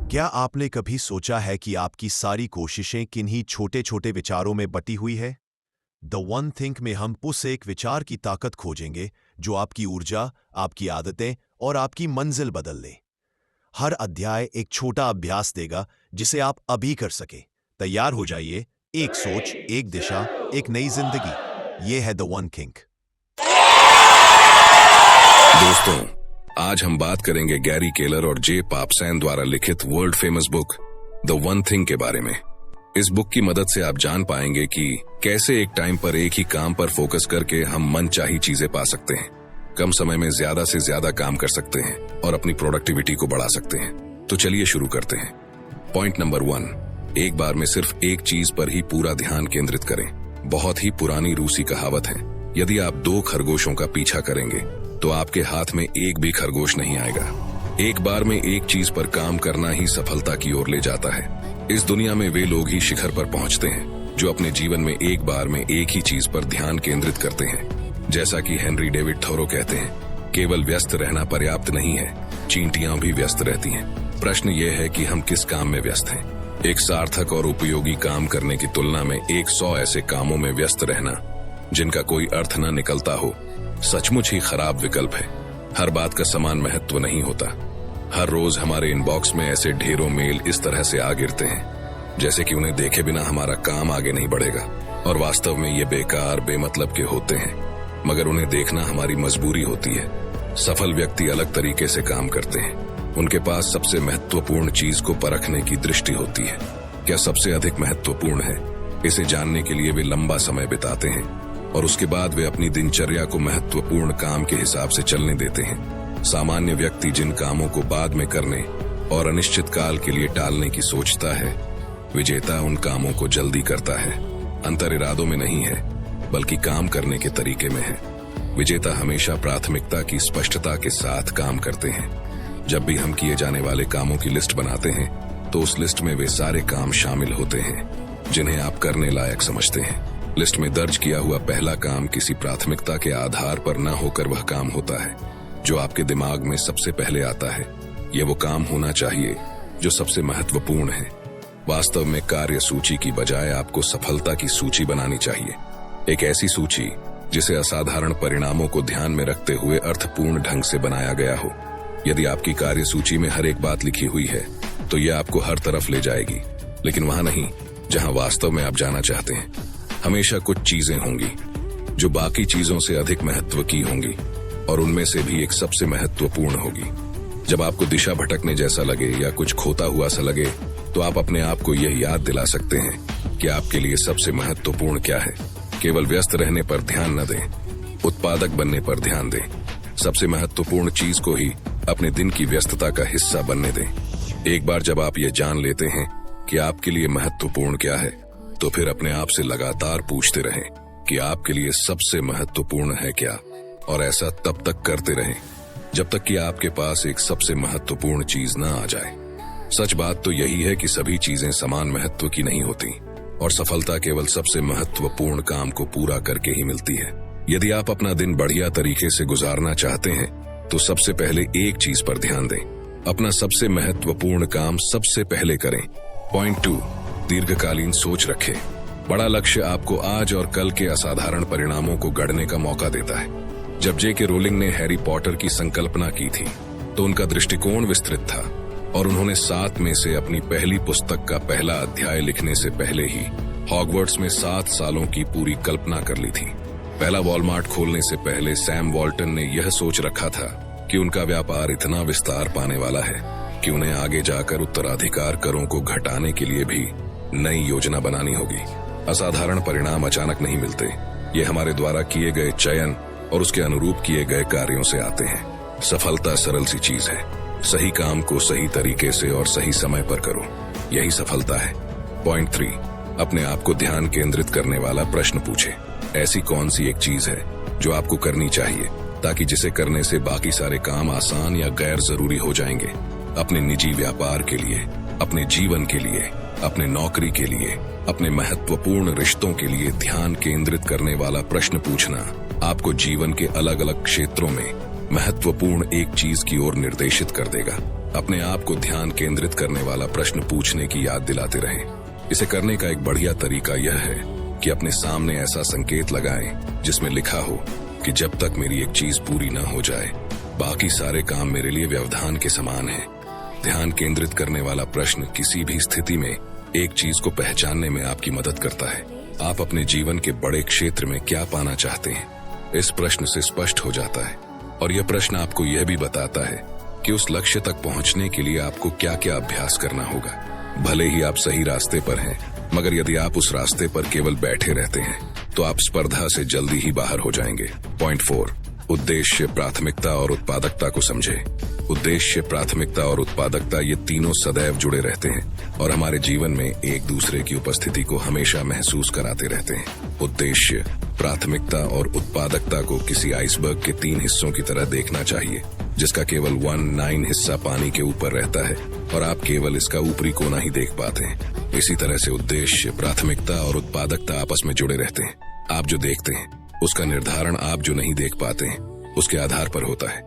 क्या आपने कभी सोचा है कि आपकी सारी कोशिशें किन्हीं छोटे छोटे विचारों में बटी हुई है? द वन थिंक में हम उस एक विचार की ताकत खोजेंगे जो आपकी ऊर्जा, आपकी आदतें और आपकी मंजिल बदल ले। हर अध्याय एक छोटा अभ्यास देगा जिसे आप अभी कर सके। तैयार हो जाइए। एक सोच, एक दिशा, एक नई जिंदगी। ये है द वन थिंक। दोस्तों, आज हम बात करेंगे गैरी केलर और जे पापसैन द्वारा लिखित world famous book the one thing के बारे में। इस बुक की मदद से आप जान पाएंगे कि कैसे एक टाइम पर एक ही काम पर फोकस करके हम मनचाही चीजें पा सकते हैं, कम समय में ज्यादा से ज्यादा काम कर सकते हैं और अपनी प्रोडक्टिविटी को बढ़ा सकते हैं। तो चलिए शुरू करते हैं। पॉइंट नंबर 1, एक बार में सिर्फ एक चीज पर ही पूरा ध्यान केंद्रित करें। बहुत ही पुरानी रूसी कहावत है, यदि आप 2 खरगोशों का पीछा करेंगे तो आपके हाथ में एक भी खरगोश नहीं आएगा। एक बार में एक चीज पर काम करना ही सफलता की ओर ले जाता है। इस दुनिया में वे लोग ही शिखर पर पहुंचते हैं जो अपने जीवन में एक बार में एक ही चीज पर ध्यान केंद्रित करते हैं। जैसा कि हेनरी डेविड थोरो कहते हैं, केवल व्यस्त रहना पर्याप्त नहीं है, चींटियां भी व्यस्त रहती हैं। प्रश्न ये है कि हम किस काम में व्यस्त हैं। एक सार्थक और उपयोगी काम करने की तुलना में 100 ऐसे कामों में व्यस्त रहना जिनका कोई अर्थ न निकलता हो सचमुच ही खराब विकल्प है। हर बात का समान महत्व नहीं होता। हर रोज हमारे इनबॉक्स में ऐसे ढेरों मेल इस तरह से आ गिरते हैं जैसे कि उन्हें देखे बिना हमारा काम आगे नहीं बढ़ेगा, और वास्तव में ये बेकार बेमतलब के होते हैं, मगर उन्हें देखना हमारी मजबूरी होती है। सफल व्यक्ति अलग तरीके से काम करते हैं। उनके पास सबसे महत्वपूर्ण चीज को परखने की दृष्टि होती है। क्या सबसे अधिक महत्वपूर्ण है, इसे जानने के लिए वे लंबा समय बिताते हैं और उसके बाद वे अपनी दिनचर्या को महत्वपूर्ण काम के हिसाब से चलने देते हैं। सामान्य व्यक्ति जिन कामों को बाद में करने और अनिश्चित काल के लिए टालने की सोचता है, विजेता उन कामों को जल्दी करता है। अंतर इरादों में नहीं है, बल्कि काम करने के तरीके में है। विजेता हमेशा प्राथमिकता की स्पष्टता के साथ काम करते हैं। जब भी हम किए जाने वाले कामों की लिस्ट बनाते हैं तो उस लिस्ट में वे सारे काम शामिल होते हैं जिन्हें आप करने लायक समझते हैं। लिस्ट में दर्ज किया हुआ पहला काम किसी प्राथमिकता के आधार पर न होकर वह काम होता है जो आपके दिमाग में सबसे पहले आता है। यह वो काम होना चाहिए जो सबसे महत्वपूर्ण है। वास्तव में कार्य सूची की बजाय आपको सफलता की सूची बनानी चाहिए। एक ऐसी सूची जिसे असाधारण परिणामों को ध्यान में रखते हुए अर्थपूर्ण ढंग से बनाया गया हो। यदि आपकी कार्य सूची में हर एक बात लिखी हुई है तो यह आपको हर तरफ ले जाएगी, लेकिन वहां नहीं जहां वास्तव में आप जाना चाहते हैं। हमेशा कुछ चीजें होंगी जो बाकी चीजों से अधिक महत्व की होंगी, और उनमें से भी एक सबसे महत्वपूर्ण होगी। जब आपको दिशा भटकने जैसा लगे या कुछ खोता हुआ सा लगे तो आप अपने आप को यह याद दिला सकते हैं कि आपके लिए सबसे महत्वपूर्ण क्या है। केवल व्यस्त रहने पर ध्यान न दें, उत्पादक बनने पर ध्यान दें। सबसे महत्वपूर्ण चीज को ही अपने दिन की व्यस्तता का हिस्सा बनने दें। एक बार जब आप ये जान लेते हैं कि आपके लिए महत्वपूर्ण क्या है, तो फिर अपने आप से लगातार पूछते रहें कि आपके लिए सबसे महत्वपूर्ण है क्या, और ऐसा तब तक करते रहें जब तक कि आपके पास एक सबसे महत्वपूर्ण चीज न आ जाए। सच बात तो यही है कि सभी चीजें समान महत्व की नहीं होती, और सफलता केवल सबसे महत्वपूर्ण काम को पूरा करके ही मिलती है। यदि आप अपना दिन बढ़िया तरीके से गुजारना चाहते हैं तो सबसे पहले एक चीज पर ध्यान दें। अपना सबसे महत्वपूर्ण काम सबसे पहले करें। पॉइंट 2, दीर्घकालीन सोच रखें। बड़ा लक्ष्य आपको आज और कल के असाधारण परिणामों को गढ़ने का मौका देता है। जब जे.के. रोलिंग ने हैरी पॉटर की संकल्पना की थी तो उनका दृष्टिकोण विस्तृत था, और उन्होंने 7 में से अपनी पहली पुस्तक का पहला अध्याय लिखने से पहले ही हॉगवर्ट्स में 7 सालों की पूरी कल्पना कर ली थी। पहला वॉलमार्ट खोलने से पहले सैम वॉल्टन ने यह सोच रखा था कि उनका व्यापार इतना विस्तार पाने वाला है कि उन्हें आगे जाकर उत्तराधिकार करों को घटाने के लिए भी नई योजना बनानी होगी। असाधारण परिणाम अचानक नहीं मिलते, ये हमारे द्वारा किए गए चयन और उसके अनुरूप किए गए कार्यों से आते हैं। सफलता सरल सी चीज है, सही काम को सही तरीके से और सही समय पर करो, यही सफलता है। पॉइंट 3, अपने आप को ध्यान केंद्रित करने वाला प्रश्न पूछे। ऐसी कौन सी एक चीज है जो आपको करनी चाहिए ताकि जिसे करने से बाकी सारे काम आसान या गैर जरूरी हो जाएंगे। अपने निजी व्यापार के लिए, अपने जीवन के लिए, अपने नौकरी के लिए, अपने महत्वपूर्ण रिश्तों के लिए ध्यान केंद्रित करने वाला प्रश्न पूछना आपको जीवन के अलग अलग क्षेत्रों में महत्वपूर्ण एक चीज की ओर निर्देशित कर देगा। अपने आप को ध्यान केंद्रित करने वाला प्रश्न पूछने की याद दिलाते रहें। इसे करने का एक बढ़िया तरीका यह है कि अपने सामने ऐसा संकेत लगाएं जिसमें लिखा हो कि जब तक मेरी एक चीज पूरी न हो जाए बाकी सारे काम मेरे लिए व्यवधान के समान है। ध्यान केंद्रित करने वाला प्रश्न किसी भी स्थिति में एक चीज को पहचानने में आपकी मदद करता है। आप अपने जीवन के बड़े क्षेत्र में क्या पाना चाहते हैं, इस प्रश्न से स्पष्ट हो जाता है। और यह प्रश्न आपको यह भी बताता है कि उस लक्ष्य तक पहुंचने के लिए आपको क्या क्या अभ्यास करना होगा। भले ही आप सही रास्ते पर हैं, मगर यदि आप उस रास्ते पर केवल बैठे रहते हैं तो आप स्पर्धा से जल्दी ही बाहर हो जाएंगे। पॉइंट 4, उद्देश्य, प्राथमिकता और उत्पादकता को समझे। उद्देश्य, प्राथमिकता और उत्पादकता ये तीनों सदैव जुड़े रहते हैं और हमारे जीवन में एक दूसरे की उपस्थिति को हमेशा महसूस कराते रहते हैं। उद्देश्य, प्राथमिकता और उत्पादकता को किसी आइसबर्ग के 3 हिस्सों की तरह देखना चाहिए, जिसका केवल 1/9 हिस्सा पानी के ऊपर रहता है और आप केवल इसका ऊपरी कोना ही देख पाते हैं। इसी तरह से उद्देश्य, प्राथमिकता और उत्पादकता आपस में जुड़े रहते हैं। आप जो देखते हैं उसका निर्धारण आप जो नहीं देख पाते हैं उसके आधार पर होता है।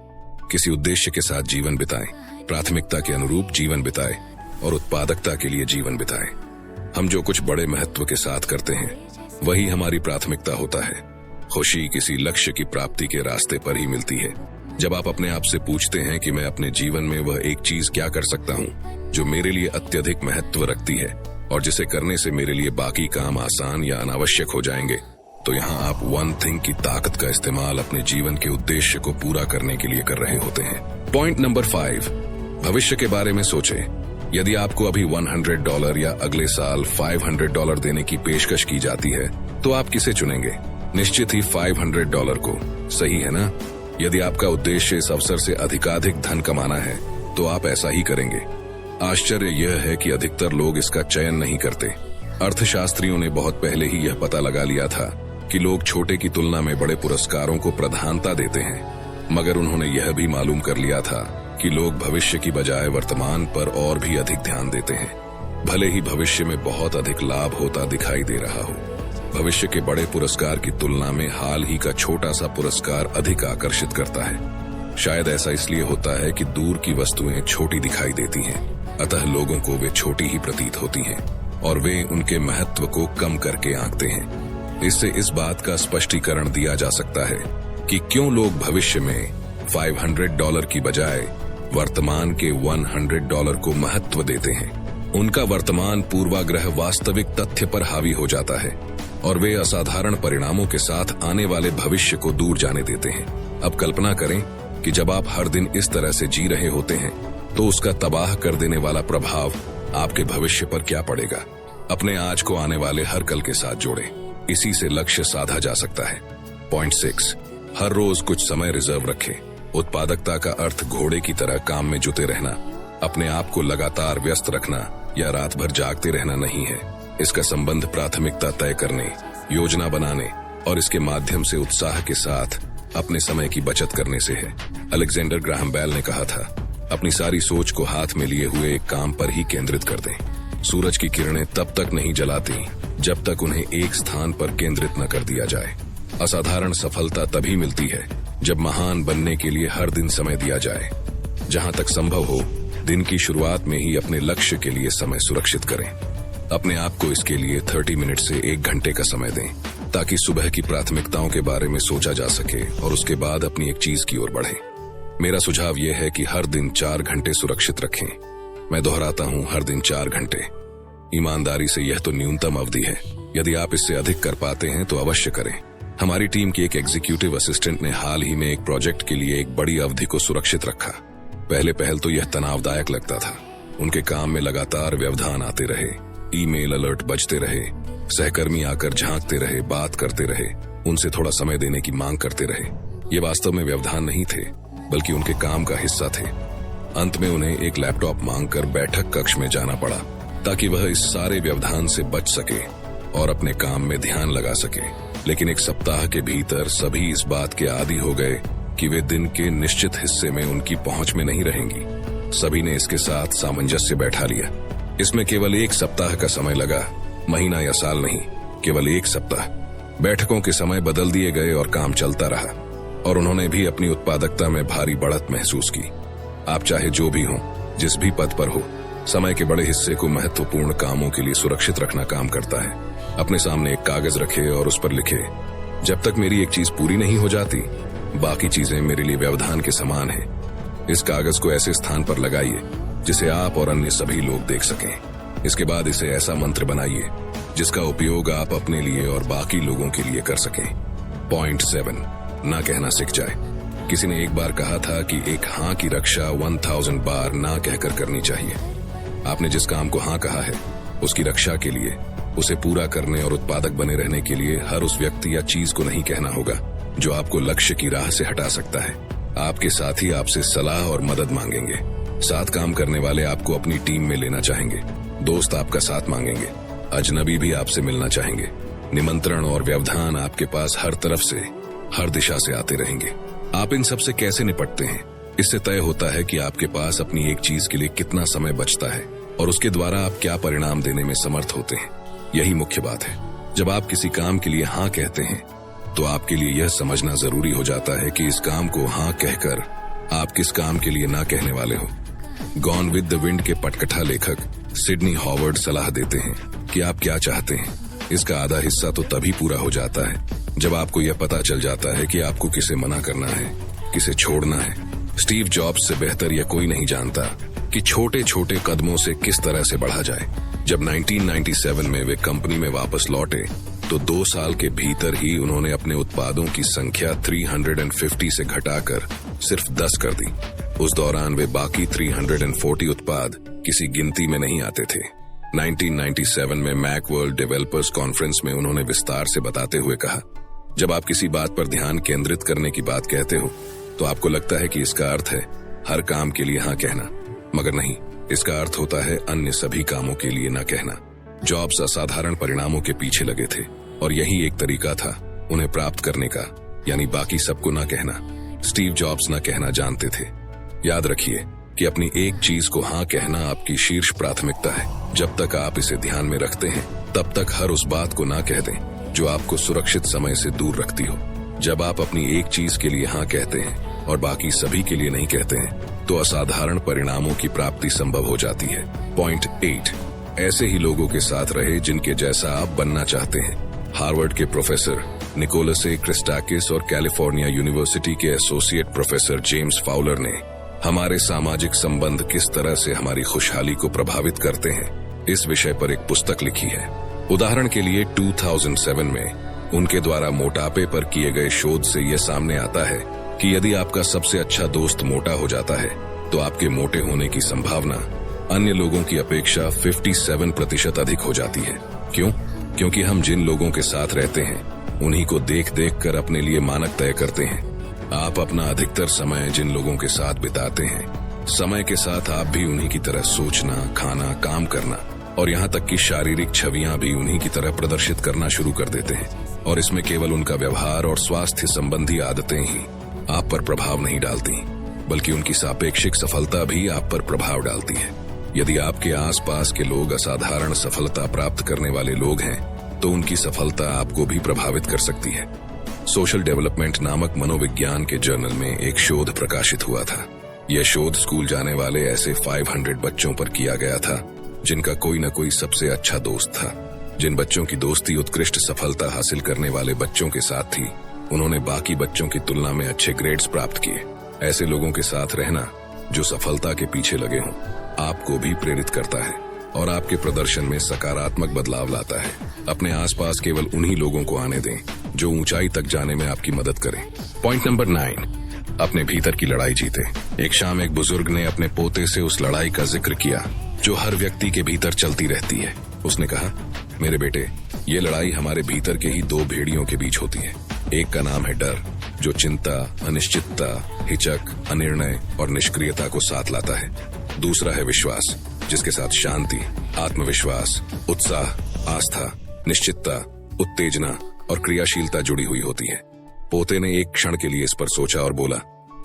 किसी उद्देश्य के साथ जीवन बिताएं, प्राथमिकता के अनुरूप जीवन बिताएं और उत्पादकता के लिए जीवन बिताएं। हम जो कुछ बड़े महत्व के साथ करते हैं वही हमारी प्राथमिकता होता है। खुशी किसी लक्ष्य की प्राप्ति के रास्ते पर ही मिलती है। जब आप अपने आप से पूछते हैं कि मैं अपने जीवन में वह एक चीज क्या कर सकता हूँ जो मेरे लिए अत्यधिक महत्व रखती है और जिसे करने से मेरे लिए बाकी काम आसान या अनावश्यक हो जाएंगे, तो यहाँ आप वन थिंग की ताकत का इस्तेमाल अपने जीवन के उद्देश्य को पूरा करने के लिए कर रहे होते हैं। पॉइंट नंबर 5, भविष्य के बारे में सोचें। यदि आपको अभी $100 या अगले साल $500 देने की पेशकश की जाती है तो आप किसे चुनेंगे? निश्चित ही $500 को, सही है ना? यदि आपका उद्देश्य इस अवसर से अधिकाधिक धन कमाना है तो आप ऐसा ही करेंगे। आश्चर्य यह है कि अधिकतर लोग इसका चयन नहीं करते। अर्थशास्त्रियों ने बहुत पहले ही यह पता लगा लिया था कि लोग छोटे की तुलना में बड़े पुरस्कारों को प्रधानता देते हैं, मगर उन्होंने यह भी मालूम कर लिया था कि लोग भविष्य की बजाय वर्तमान पर और भी अधिक ध्यान देते हैं। भले ही भविष्य में बहुत अधिक लाभ होता दिखाई दे रहा हो, भविष्य के बड़े पुरस्कार की तुलना में हाल ही का छोटा सा पुरस्कार अधिक आकर्षित करता है। शायद ऐसा इसलिए होता है कि दूर की वस्तुएं छोटी दिखाई देती हैं, अतः लोगों को वे छोटी ही प्रतीत होती हैं और वे उनके महत्व को कम करके आंकते हैं। इससे इस बात का स्पष्टीकरण दिया जा सकता है कि क्यों लोग भविष्य में $500 की बजाय वर्तमान के $100 को महत्व देते हैं। उनका वर्तमान पूर्वाग्रह वास्तविक तथ्य पर हावी हो जाता है और वे असाधारण परिणामों के साथ आने वाले भविष्य को दूर जाने देते हैं। अब कल्पना करें कि जब आप हर दिन इस तरह से जी रहे होते हैं तो उसका तबाह कर देने वाला प्रभाव आपके भविष्य पर क्या पड़ेगा। अपने आज को आने वाले हर कल के साथ जोड़ें, इसी से लक्ष्य साधा जा सकता है। पॉइंट 6, हर रोज कुछ समय रिजर्व रखें। उत्पादकता का अर्थ घोड़े की तरह काम में जुटे रहना, अपने आप को लगातार व्यस्त रखना या रात भर जागते रहना नहीं है। इसका संबंध प्राथमिकता तय करने, योजना बनाने और इसके माध्यम से उत्साह के साथ अपने समय की बचत करने से है। अलेक्जेंडर ग्राहम बेल ने कहा था, अपनी सारी सोच को हाथ में लिए हुए एक काम पर ही केंद्रित कर दें। सूरज की किरणें तब तक नहीं जलाती जब तक उन्हें एक स्थान पर केंद्रित न कर दिया जाए। असाधारण सफलता तभी मिलती है जब महान बनने के लिए हर दिन समय दिया जाए। जहां तक संभव हो, दिन की शुरुआत में ही अपने लक्ष्य के लिए समय सुरक्षित करें। अपने आप को इसके लिए 30 मिनट से 1 घंटे का समय दें, ताकि सुबह की प्राथमिकताओं के बारे में सोचा जा सके और उसके बाद अपनी एक चीज की ओर बढ़ें। मेरा सुझाव यह है कि हर दिन 4 घंटे सुरक्षित रखें। मैं दोहराता हूं, हर दिन 4 घंटे। ईमानदारी से यह तो न्यूनतम अवधि है। यदि आप इससे अधिक कर पाते हैं तो अवश्य करें। हमारी टीम की एक एग्जीक्यूटिव असिस्टेंट ने हाल ही में एक प्रोजेक्ट के लिए एक बड़ी अवधि को सुरक्षित रखा। पहले तो यह तनावदायक लगता था। उनके काम में लगातार व्यवधान आते रहे, ईमेल अलर्ट बजते रहे, सहकर्मी आकर झांकते रहे, बात करते रहे, उनसे थोड़ा समय देने की मांग करते रहे। ये वास्तव में व्यवधान नहीं थे, बल्कि उनके काम का हिस्सा थे। अंत में उन्हें एक लैपटॉप मांगकर बैठक कक्ष में जाना पड़ा, ताकि वह इस सारे व्यवधान से बच सके और अपने काम में ध्यान लगा सके। लेकिन 1 सप्ताह के भीतर सभी इस बात के आदी हो गए कि वे दिन के निश्चित हिस्से में उनकी पहुंच में नहीं रहेंगी। सभी ने इसके साथ सामंजस्य बैठा लिया। इसमें केवल 1 सप्ताह का समय लगा, महीना या साल नहीं, केवल 1 सप्ताह। बैठकों के समय बदल दिए गए और काम चलता रहा। और उन्होंने भी अपनी उत्पादकता में भारी बढ़त महसूस की। आप चाहे जो भी हो, जिस भी पद पर हो, समय के बड़े हिस्से को महत्वपूर्ण कामों के लिए सुरक्षित रखना काम करता है। अपने सामने एक कागज रखे और उस पर लिखे, जब तक मेरी एक चीज पूरी नहीं हो जाती, बाकी चीजें मेरे लिए व्यवधान के समान है। इस कागज को ऐसे स्थान पर लगाइए जिसे आप और अन्य सभी लोग देख सकें। इसके बाद इसे ऐसा मंत्र बनाइए जिसका उपयोग आप अपने लिए और बाकी लोगों के लिए कर सकें। पॉइंट 7, ना कहना सीख जाए। किसी ने एक बार कहा था कि एक हाँ की रक्षा 1000 बार ना कहकर करनी चाहिए। आपने जिस काम को हाँ कहा है, उसकी रक्षा के लिए, उसे पूरा करने और उत्पादक बने रहने के लिए हर उस व्यक्ति या चीज को नहीं कहना होगा जो आपको लक्ष्य की राह से हटा सकता है। आपके साथी आपसे सलाह और मदद मांगेंगे, साथ काम करने वाले आपको अपनी टीम में लेना चाहेंगे, दोस्त आपका साथ मांगेंगे, अजनबी भी आपसे मिलना चाहेंगे। निमंत्रण और व्यवधान आपके पास हर तरफ से, हर दिशा से आते रहेंगे। आप इन सब से कैसे निपटते हैं, इससे तय होता है कि आपके पास अपनी एक चीज के लिए कितना समय बचता है और उसके द्वारा आप क्या परिणाम देने में समर्थ होते हैं। यही मुख्य बात है। जब आप किसी काम के लिए हाँ कहते हैं तो आपके लिए यह समझना जरूरी हो जाता है कि इस काम को हाँ कहकर आप किस काम के लिए ना कहने वाले हो। गॉन विद द विंड के पटकथा लेखक सिडनी हॉवर्ड सलाह देते हैं कि आप क्या चाहते हैं। इसका आधा हिस्सा तो तभी पूरा हो जाता है जब आपको यह पता चल जाता है कि आपको किसे मना करना है, किसे छोड़ना है। स्टीव जॉब्स से बेहतर यह कोई नहीं जानता कि छोटे छोटे कदमों से किस तरह से बढ़ा जाए। जब 1997 में वे कंपनी में वापस लौटे तो 2 साल के भीतर ही उन्होंने अपने उत्पादों की संख्या 350 से घटाकर सिर्फ 10 कर दी। उस दौरान वे बाकी 340 उत्पाद किसी गिनती में नहीं आते थे। 1997 में मैकवर्ल्ड डेवलपर्स कॉन्फ्रेंस में उन्होंने विस्तार से बताते हुए कहा, जब आप किसी बात पर ध्यान केंद्रित करने की बात कहते हो तो आपको लगता है कि इसका अर्थ है हर काम के लिए हाँ कहना, मगर नहीं, इसका अर्थ होता है अन्य सभी कामों के लिए ना कहना। जॉब्स असाधारण परिणामों के पीछे लगे थे और यही एक तरीका था उन्हें प्राप्त करने का, यानी बाकी सबको ना कहना। स्टीव जॉब्स ना कहना जानते थे। याद रखिए कि अपनी एक चीज को हाँ कहना आपकी शीर्ष प्राथमिकता है। जब तक आप इसे ध्यान में रखते हैं तब तक हर उस बात को ना कह दें जो आपको सुरक्षित समय से दूर रखती हो। जब आप अपनी एक चीज के लिए हाँ कहते हैं और बाकी सभी के लिए नहीं कहते हैं तो असाधारण परिणामों की प्राप्ति संभव हो जाती है। पॉइंट 8, ऐसे ही लोगों के साथ रहे जिनके जैसा आप बनना चाहते हैं। हार्वर्ड के प्रोफेसर निकोलस ए क्रिस्टाकिस और कैलिफोर्निया यूनिवर्सिटी के एसोसिएट प्रोफेसर जेम्स फाउलर ने हमारे सामाजिक संबंध किस तरह से हमारी खुशहाली को प्रभावित करते हैं, इस विषय पर एक पुस्तक लिखी है। उदाहरण के लिए 2007 में उनके द्वारा मोटापे पर किए गए शोध से यह सामने आता है कि यदि आपका सबसे अच्छा दोस्त मोटा हो जाता है तो आपके मोटे होने की संभावना अन्य लोगों की अपेक्षा 57% अधिक हो जाती है। क्यों? क्योंकि हम जिन लोगों के साथ रहते हैं उन्हीं को देख देख कर अपने लिए मानक तय करते हैं। आप अपना अधिकतर समय जिन लोगों के साथ बिताते हैं, समय के साथ आप भी उन्हीं की तरह सोचना, खाना, काम करना और यहाँ तक कि शारीरिक छवियां भी उन्हीं की तरह प्रदर्शित करना शुरू कर देते हैं। और इसमें केवल उनका व्यवहार और स्वास्थ्य संबंधी आदतें ही आप पर प्रभाव नहीं डालती, बल्कि उनकी सापेक्षिक सफलता भी आप पर प्रभाव डालती है। यदि आपके आसपास के लोग असाधारण सफलता प्राप्त करने वाले लोग हैं तो उनकी सफलता आपको भी प्रभावित कर सकती है। सोशल डेवलपमेंट नामक मनोविज्ञान के जर्नल में एक शोध प्रकाशित हुआ था। यह शोध स्कूल जाने वाले ऐसे 500 बच्चों पर किया गया था जिनका कोई न कोई सबसे अच्छा दोस्त था। जिन बच्चों की दोस्ती उत्कृष्ट सफलता हासिल करने वाले बच्चों के साथ थी, उन्होंने बाकी बच्चों की तुलना में अच्छे ग्रेड्स प्राप्त किए। ऐसे लोगों के साथ रहना जो सफलता के पीछे लगे हों आपको भी प्रेरित करता है और आपके प्रदर्शन में सकारात्मक बदलाव लाता है। अपने आसपास केवल उन्हीं लोगों को आने दें जो ऊंचाई तक जाने में आपकी मदद करें। पॉइंट नंबर 9, अपने भीतर की लड़ाई जीते। एक शाम एक बुजुर्ग ने अपने पोते से उस लड़ाई का जिक्र किया जो हर व्यक्ति के भीतर चलती रहती है। उसने कहा, मेरे बेटे, ये लड़ाई हमारे भीतर के ही 2 भेड़ियों के बीच होती है। एक का नाम है डर, जो चिंता, अनिश्चितता, हिचक, अनिर्णय और निष्क्रियता को साथ लाता है। दूसरा है विश्वास, जिसके साथ शांति, आत्मविश्वास, उत्साह, आस्था, निश्चितता, उत्तेजना और क्रियाशीलता जुड़ी हुई होती है। पोते ने एक क्षण के लिए इस पर सोचा और बोला,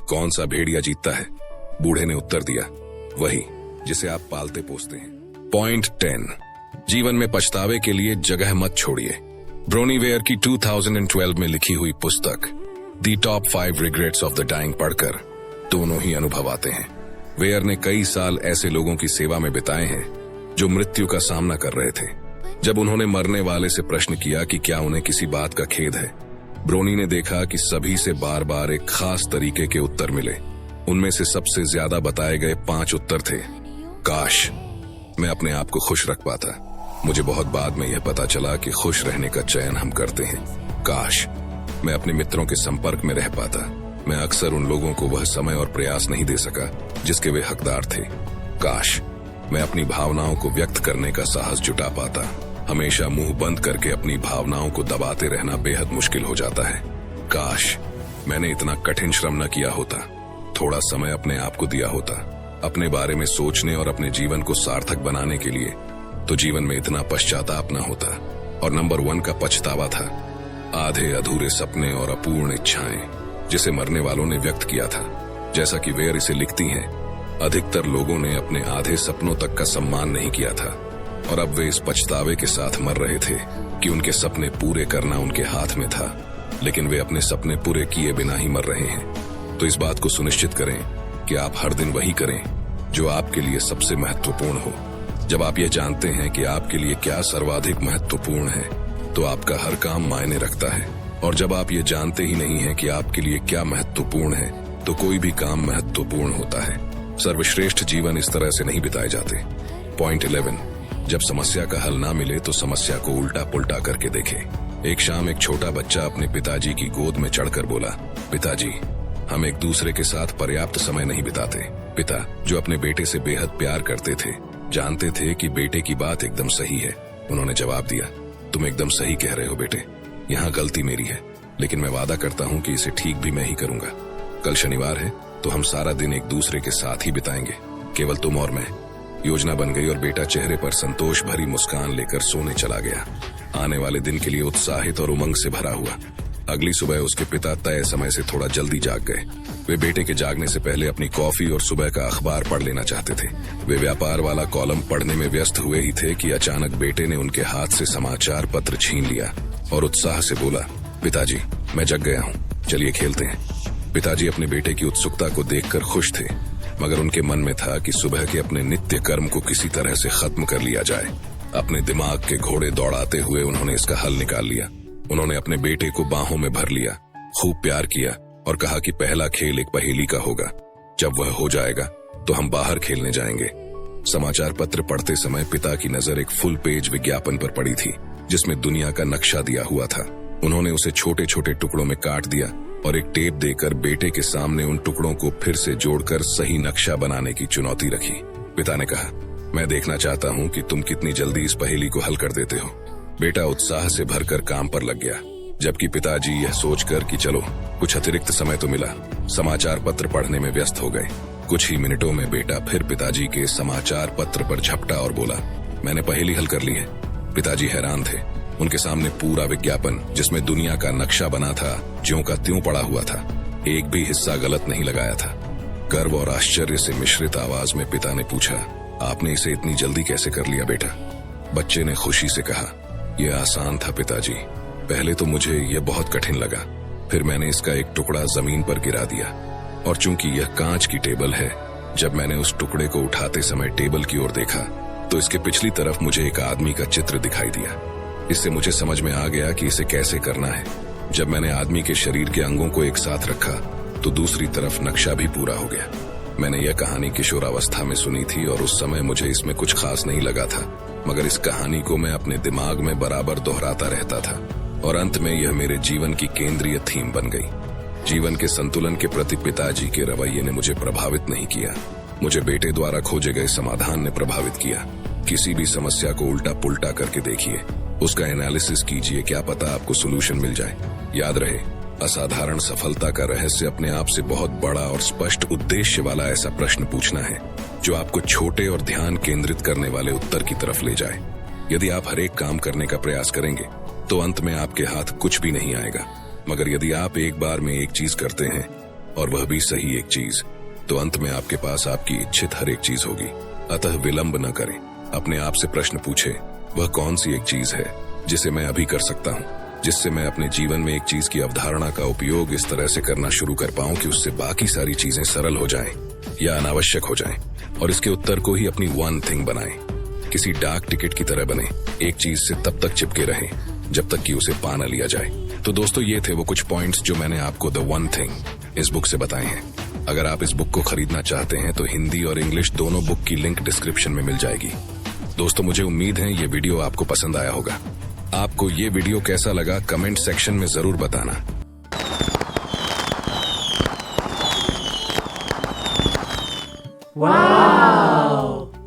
कौन सा भेड़िया जीतता है? बूढ़े ने उत्तर दिया, वही जिसे आप पालते पोसते हैं। पॉइंट 10, जीवन में पछतावे के लिए जगह मत छोड़िए। ब्रोनीवेयर की 2012 में लिखी हुई पुस्तक the top 5 regrets of the dying पढ़कर दोनों ही अनुभव आते हैं। वेयर ने कई साल ऐसे लोगों की सेवा में बिताए हैं जो मृत्यु का सामना कर रहे थे। जब उन्होंने मरने वाले से प्रश्न किया कि क्या उन्हें किसी बात का खेद है, ब्रोनी ने देखा कि सभी से बार बार एक खास तरीके के उत्तर मिले। उनमें से सबसे ज्यादा बताए गए 5 उत्तर थे, काश मैं अपने आप को खुश रख पाता। मुझे बहुत बाद में यह पता चला कि खुश रहने का चयन हम करते हैं। काश मैं अपने मित्रों के संपर्क में रह पाता। मैं अक्सर उन लोगों को वह समय और प्रयास नहीं दे सका जिसके वे हकदार थे। काश मैं अपनी भावनाओं को व्यक्त करने का साहस जुटा पाता। हमेशा मुंह बंद करके अपनी भावनाओं को दबाते रहना बेहद मुश्किल हो जाता है। काश मैंने इतना कठिन श्रम न किया होता, थोड़ा समय अपने आप को दिया होता अपने बारे में सोचने और अपने जीवन को सार्थक बनाने के लिए, तो जीवन में इतना पश्चाताप न होता। और नंबर 1 का पछतावा था आधे अधूरे सपने और अपूर्ण इच्छाएं जिसे मरने वालों ने व्यक्त किया था। जैसा कि वेयर इसे लिखती हैं, अधिकतर लोगों ने अपने आधे सपनों तक का सम्मान नहीं किया था और अब वे इस पछतावे के साथ मर रहे थे कि उनके सपने पूरे करना उनके हाथ में था, लेकिन वे अपने सपने पूरे किए बिना ही मर रहे हैं। तो इस बात को सुनिश्चित करें कि आप हर दिन वही करें जो आपके लिए सबसे महत्वपूर्ण हो। जब आप ये जानते हैं कि आपके लिए क्या सर्वाधिक महत्वपूर्ण है, तो आपका हर काम मायने रखता है। और जब आप ये जानते ही नहीं हैं कि आपके लिए क्या महत्वपूर्ण है, तो कोई भी काम महत्वपूर्ण होता है। सर्वश्रेष्ठ जीवन इस तरह से नहीं बिताए जाते। पॉइंट 11, जब समस्या का हल ना मिले तो समस्या को उल्टा पुल्टा करके देखें। एक शाम एक छोटा बच्चा अपने पिताजी की गोद में चढ़कर बोला, पिताजी हम एक दूसरे के साथ पर्याप्त समय नहीं बिताते। पिता, जो अपने बेटे से बेहद प्यार करते थे, जानते थे कि बेटे की बात एकदम सही है। उन्होंने जवाब दिया, तुम एकदम सही कह रहे हो बेटे, यहाँ गलती मेरी है, लेकिन मैं वादा करता हूँ कि इसे ठीक भी मैं ही करूंगा। कल शनिवार है तो हम सारा दिन एक दूसरे के साथ ही बिताएंगे, केवल तुम और मैं। योजना बन गई और बेटा चेहरे पर संतोष भरी मुस्कान लेकर सोने चला गया, आने वाले दिन के लिए उत्साहित और उमंग से भरा हुआ। अगली सुबह उसके पिता तय समय से थोड़ा जल्दी जाग गए। वे बेटे के जागने से पहले अपनी कॉफी और सुबह का अखबार पढ़ लेना चाहते थे। वे व्यापार वाला कॉलम पढ़ने में व्यस्त हुए ही थे कि अचानक बेटे ने उनके हाथ से समाचार पत्र छीन लिया और उत्साह से बोला, पिताजी मैं जग गया हूँ, चलिए खेलते हैं। पिताजी अपने बेटे की उत्सुकता को देखकर खुश थे, मगर उनके मन में था कि सुबह के अपने नित्य कर्म को किसी तरह से खत्म कर लिया जाए। अपने दिमाग के घोड़े दौड़ाते हुए उन्होंने इसका हल निकाल लिया। उन्होंने अपने बेटे को बाहों में भर लिया, खूब प्यार किया और कहा कि पहला खेल एक पहेली का होगा। जब वह हो जाएगा तो हम बाहर खेलने जाएंगे। समाचार पत्र पढ़ते समय पिता की नजर एक फुल पेज विज्ञापन पर पड़ी थी जिसमें दुनिया का नक्शा दिया हुआ था। उन्होंने उसे छोटे छोटे टुकड़ों में काट दिया और एक टेप देकर बेटे के सामने उन टुकड़ों को फिर से जोड़कर सही नक्शा बनाने की चुनौती रखी। पिता ने कहा, मैं देखना चाहता हूँ कि तुम कितनी जल्दी इस पहेली को हल कर देते हो। बेटा उत्साह से भरकर काम पर लग गया, जबकि पिताजी यह सोचकर कि चलो कुछ अतिरिक्त समय तो मिला, समाचार पत्र पढ़ने में व्यस्त हो गए। कुछ ही मिनटों में बेटा फिर पिताजी के समाचार पत्र पर झपटा और बोला, मैंने पहेली हल कर ली है। पिताजी हैरान थे। उनके सामने पूरा विज्ञापन जिसमें दुनिया का नक्शा बना था ज्यों का त्यों पड़ा हुआ था, एक भी हिस्सा गलत नहीं लगाया था। गर्व और आश्चर्य से मिश्रित आवाज में पिता ने पूछा, आपने इसे इतनी जल्दी कैसे कर लिया बेटा? बच्चे ने खुशी से कहा, यह आसान था पिताजी, पहले तो मुझे यह बहुत कठिन लगा, फिर मैंने इसका एक टुकड़ा जमीन पर गिरा दिया और चूंकि यह कांच की टेबल है, जब मैंने उस टुकड़े को उठाते समय टेबल की ओर देखा तो इसके पिछली तरफ मुझे एक आदमी का चित्र दिखाई दिया। इससे मुझे समझ में आ गया कि इसे कैसे करना है। जब मैंने आदमी के शरीर के अंगों को एक साथ रखा तो दूसरी तरफ नक्शा भी पूरा हो गया। मैंने यह कहानी किशोरावस्था में सुनी थी और उस समय मुझे इसमें कुछ खास नहीं लगा था, मगर इस कहानी को मैं अपने दिमाग में बराबर दोहराता रहता था और अंत में यह मेरे जीवन की केंद्रीय थीम बन गई। जीवन के संतुलन के प्रति पिताजी के रवैये ने मुझे प्रभावित नहीं किया, मुझे बेटे द्वारा खोजे गए समाधान ने प्रभावित किया। किसी भी समस्या को उल्टा पुल्टा करके देखिए, उसका एनालिसिस कीजिए, क्या पता आपको सोल्यूशन मिल जाए। याद रहे, असाधारण सफलता का रहस्य अपने आप से बहुत बड़ा और स्पष्ट उद्देश्य वाला ऐसा प्रश्न पूछना है जो आपको छोटे और ध्यान केंद्रित करने वाले उत्तर की तरफ ले जाए। यदि आप हर एक काम करने का प्रयास करेंगे तो अंत में आपके हाथ कुछ भी नहीं आएगा, मगर यदि आप एक बार में एक चीज करते हैं और वह भी सही एक चीज, तो अंत में आपके पास आपकी इच्छित हर एक चीज होगी। अतः विलंब न करें, अपने आप से प्रश्न पूछे, वह कौन सी एक चीज है जिसे मैं अभी कर सकता हूँ। जिससे मैं अपने जीवन में एक चीज की अवधारणा का उपयोग इस तरह से करना शुरू कर पाऊं कि उससे बाकी सारी चीजें सरल हो जाएं या अनावश्यक हो जाएं, और इसके उत्तर को ही अपनी वन थिंग बनाएं। किसी डाक टिकट की तरह बने, एक चीज से तब तक चिपके रहें जब तक कि उसे पा न लिया जाए। तो दोस्तों, ये थे वो कुछ पॉइंट्स जो मैंने आपको द वन थिंग इस बुक से बताए हैं। अगर आप इस बुक को खरीदना चाहते हैं तो हिंदी और इंग्लिश दोनों बुक की लिंक डिस्क्रिप्शन में मिल जाएगी। दोस्तों, मुझे उम्मीद है ये वीडियो आपको पसंद आया होगा। आपको ये वीडियो कैसा लगा कमेंट सेक्शन में जरूर बताना।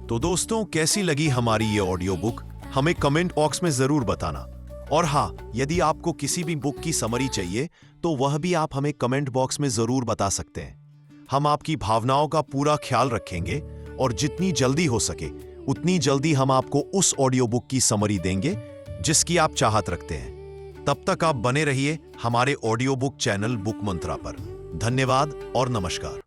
तो दोस्तों, कैसी लगी हमारी ये ऑडियो बुक हमें कमेंट बॉक्स में जरूर बताना। और हाँ, यदि आपको किसी भी बुक की समरी चाहिए तो वह भी आप हमें कमेंट बॉक्स में जरूर बता सकते हैं। हम आपकी भावनाओं का पूरा ख्याल रखेंगे और जितनी जल्दी हो सके उतनी जल्दी हम आपको उस ऑडियो बुक की समरी देंगे जिसकी आप चाहत रखते हैं। तब तक आप बने रहिए हमारे ऑडियो बुक चैनल बुक मंत्रा पर। धन्यवाद और नमस्कार।